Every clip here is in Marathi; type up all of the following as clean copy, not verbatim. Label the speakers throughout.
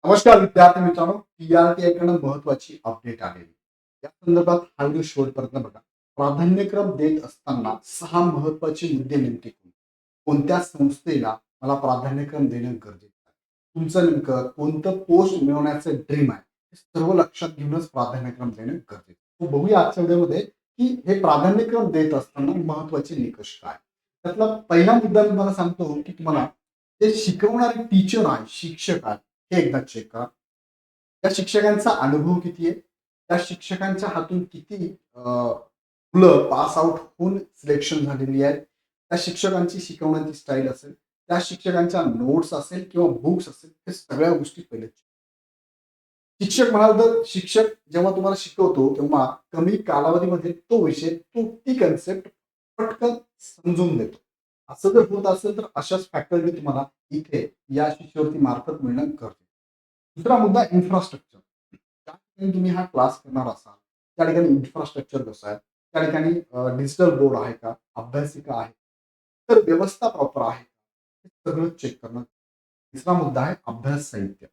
Speaker 1: नमस्कार विद्यार्थी मित्रांनो, टीआरटी कडून महत्वाची अपडेट आलेली. या संदर्भात हा व्हिडिओ शेवटपर्यंत बघा. प्राधान्यक्रम देत असताना 6 महत्वाचे मुद्दे नेमके कोणत्या संस्थेला मला प्राधान्यक्रम देणं गरजेचं आहे. तुमचं नेमकं कोणतं पोस्ट मिळवण्याचं ड्रीम आहे, हे सर्व लक्षात घेऊनच प्राधान्यक्रम देणं गरजेचं आहे. तो बघूया आजच्या व्हिडिओमध्ये की हे प्राधान्यक्रम देत असताना महत्वाचे निकष काय. त्यातला पहिला मुद्दा मी तुम्हाला सांगतो की तुम्हाला ते शिकवणारे टीचर आहे, शिक्षक आहे, हे एकदा चेक करा. त्या शिक्षकांचा अनुभव किती आहे? त्या शिक्षकांच्या हातून किती मुलं पास आउट होऊन सिलेक्शन झालेली आहेत? त्या शिक्षकांची शिकवण्याची स्टाईल असेल, त्या शिक्षकांच्या नोट्स असेल किंवा बुक्स असेल, हे सगळ्या गोष्टी पहिले शिक्षक म्हणाल तर शिक्षक जेव्हा तुम्हाला शिकवतो तेव्हा कमी कालावधीमध्ये तो विषय ती कन्सेप्ट पटकन समजून देतो. असं जर होत असेल तर अशाच फॅकल्टी तुम्हाला इथे या शिष्यवृत्ती मार्फत मिळणं गरजेचं. दुसरा मुद्दा इन्फ्रास्ट्रक्चर. ज्या ठिकाणी तुम्ही हा क्लास करणार असाल त्या ठिकाणी इन्फ्रास्ट्रक्चर कसं आहे, त्या ठिकाणी डिजिटल बोर्ड आहे का, अभ्यासिका आहे, तर व्यवस्था प्रॉपर आहे का, हे सगळं चेक करणं. तिसरा मुद्दा आहे अभ्यास साहित्य.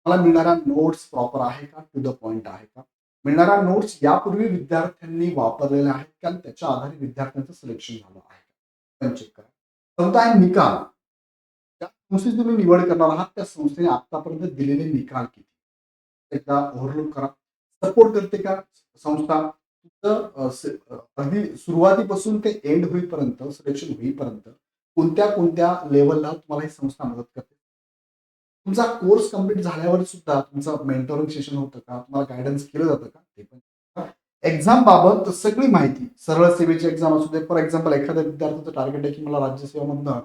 Speaker 1: मला मिळणाऱ्या नोट्स प्रॉपर आहे का, टू द पॉइंट आहे का, मिळणाऱ्या नोट्स यापूर्वी विद्यार्थ्यांनी वापरलेल्या आहेत का आणि त्याच्या आधारे विद्यार्थ्यांचं सिलेक्शन झालं आहे का, पण चेक करा. चौथा आहे निकाल. ज्या संस्थेची तुम्ही निवड करणार आहात त्या संस्थेने आतापर्यंत दिलेले निकाल किती, एकदा ओव्हरलुक करा. सपोर्ट करते का संस्था अगदी सुरुवातीपासून ते एंड होईपर्यंत, सिलेक्शन होईपर्यंत कोणत्या कोणत्या लेवलला तुम्हाला ही संस्था मदत करते. तुमचा कोर्स कंप्लीट झाल्यावर सुद्धा तुमचं मेंटोरिंग सेशन होतं का, तुम्हाला गायडन्स केलं जातं का, ते पण. एक्झाम बाबत सगळी माहिती, सरळ सेवेची एक्झाम असू दे. फॉर एक्झाम्पल एखाद्या विद्यार्थ्याचं टार्गेट आहे की मला राज्यसेवामधनं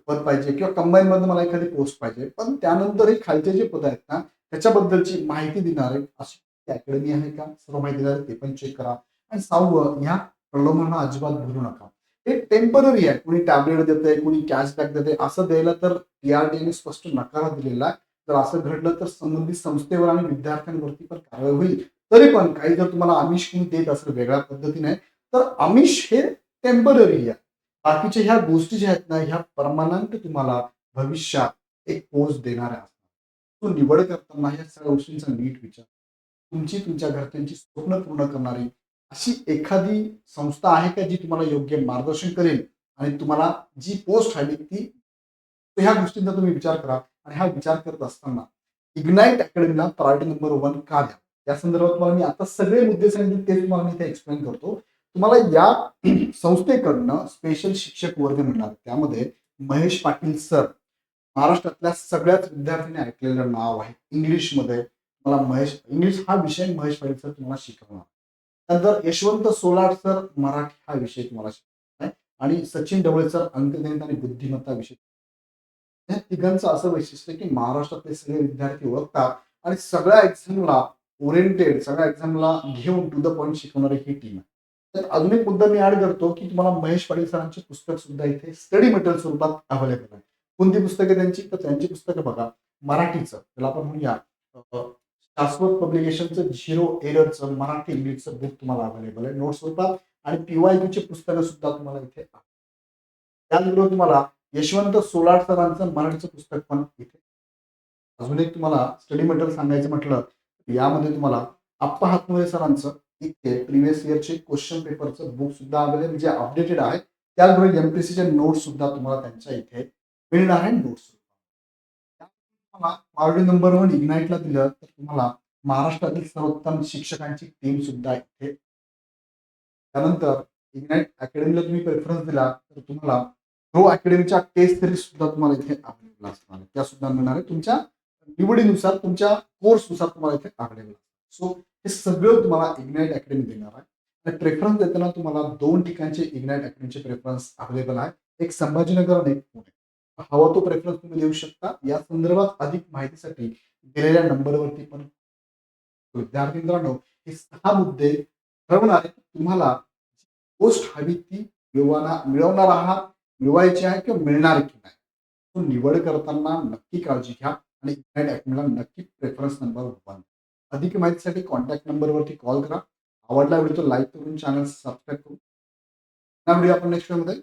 Speaker 1: पद पाहिजे किंवा कंबाईन मधनं मला एखादी पोस्ट पाहिजे, पण त्यानंतर हे खालचे जे पद आहेत ना त्याच्याबद्दलची माहिती देणारे अशी अकॅडमी आहे का, सर्व माहिती देणारे ते पण चेक करा. आणि 6वं, ह्या प्रलोभनाला अजिबात भरू नका. हे टेम्पररी आहे. कुणी टॅबलेट देते, कुणी कॅशबॅक देते, असं द्यायला तर टीआरटीने स्पष्ट नकार दिलेला आहे. जर असं घडलं तर संबंधित संस्थेवर आणि विद्यार्थ्यांवरती पण कारवाई होईल. तरी पण काही जर तुम्हाला आमिष कोणी देत असेल वेगळ्या पद्धतीने, तर आमिष हे टेम्पररी आहे. बाकीच्या ह्या गोष्टी ज्या आहेत ना, ह्या परमनंट तुम्हाला भविष्यात एक पोस्ट देणाऱ्या असतात. तो निवड करताना ह्या सगळ्या गोष्टींचा नीट विचार. तुमची तुमच्या घरच्यांची स्वप्न पूर्ण करणारी अशी एखादी संस्था आहे का जी तुम्हाला योग्य मार्गदर्शन करेल आणि तुम्हाला जी पोस्ट हवी ती. ह्या गोष्टींचा तुम्ही विचार करा. आणि हा विचार करत असताना इग्नाइट अकॅडमीला प्रायोरिटी नंबर 1 का द्या, या संदर्भात तुम्हाला मी आता सगळे मुद्दे सांगितले ते तुम्हाला मी इथे एक्सप्लेन करतो. तुम्हाला या संस्थेकडनं स्पेशल शिक्षक वर्ग मिळणार. त्यामध्ये महेश पाटील सर, महाराष्ट्रातल्या सगळ्याच विद्यार्थ्यांनी ऐकलेलं नाव आहे. इंग्लिशमध्ये मला इंग्लिश हा विषय महेश पाटील सर तुम्हाला शिकवणार. नंतर यशवंत सोलार सर मराठी हा विषय तुम्हाला शिकवणार आहे. आणि सचिन ढवळे सर अंकगणित आणि बुद्धिमत्ता विषय. या तिघांचं असं वैशिष्ट्य की महाराष्ट्रातले सगळे विद्यार्थी ओळखतात आणि सगळ्या एक्झामला ओरिएंटेड, सगळ्या एक्झामला घेऊन टू द पॉइंट शिकवणारी ही टीम आहे. तर अजून एक मुद्दा मी ऍड करतो की तुम्हाला महेश पाटील सरांचे पुस्तक सुद्धा इथे स्टडी मटेरियल स्वरूपात अवेलेबल आहे. कोणती पुस्तकं त्यांची, तर त्यांची पुस्तकं बघा. मराठीचं त्याला आपण म्हणूया शाश्वत पब्लिकेशनचं झिरो एररचं मराठी इंग्लिशचं बुक तुम्हाला अवेलेबल आहे नोट्स स्वरूपात. आणि पीवायक्यूची पुस्तकं सुद्धा तुम्हाला इथे. त्याचबरोबर तुम्हाला यशवंत सोलार सरांचं मराठीचं पुस्तक पण इथे. अजून एक तुम्हाला स्टडी मटेरियल सांगायचं म्हटलं यामध्ये तुम्हाला आप्पा हातमुळे सरांचं इथे प्रिव्हियस इयरचे क्वेश्चन पेपरचं बुक सुद्धा अवेलेबल जे अपडेटेड आहे. त्याचबरोबर एमपीसीचे नोट्स सुद्धा तुम्हाला त्यांच्या इथे मिळणार आहे. नोट्स तुम्हाला प्रायोरिटी नंबर 1 इग्नाइटला दिलं तर तुम्हाला महाराष्ट्रातील सर्वोत्तम शिक्षकांची टीम सुद्धा इथे. त्यानंतर इग्नाइट अकॅडमीला तुम्ही प्रेफरन्स दिला तर तुम्हाला प्रो अकॅडमीच्या टेस्ट सिरीज सुद्धा तुम्हाला इथे अवेलेबल असणार आहे. त्या सुद्धा मिळणार आहे तुमच्या निवडीनुसार, तुमच्या कोर्सनुसार तुम्हाला इथे अवेलेबल. सो हे सगळं तुम्हाला इग्नाइट अकॅडमी देणार आहे. आणि प्रेफरन्स देताना तुम्हाला 2 ठिकाणचे इग्नाइट अकॅडमीचे प्रेफरन्स अवेलेबल आहे. एक संभाजीनगर आणि एक पुणे. हवा तो प्रेफरन्स तुम्ही देऊ शकता. या संदर्भात अधिक माहितीसाठी दिलेल्या नंबरवरती पण. विद्यार्थी मित्रांनो, हे 6 मुद्दे ठरवणार आहेत तुम्हाला पोस्ट हवी ती मिळवणार आहात, मिळवायची आहे किंवा मिळणार की नाही. तो निवड करताना नक्की काळजी घ्या आणि इग्नाइट अकॅडमीला नक्की प्रेफरन्स नंबर वापरा. अधिक माहितीसाठी कॉन्टॅक्ट नंबरवरती कॉल करा. आवडला व्हिडिओ लाईक करून चॅनल सबस्क्राईब करू. हा व्हिडिओ आपण नेक्स्ट मध्ये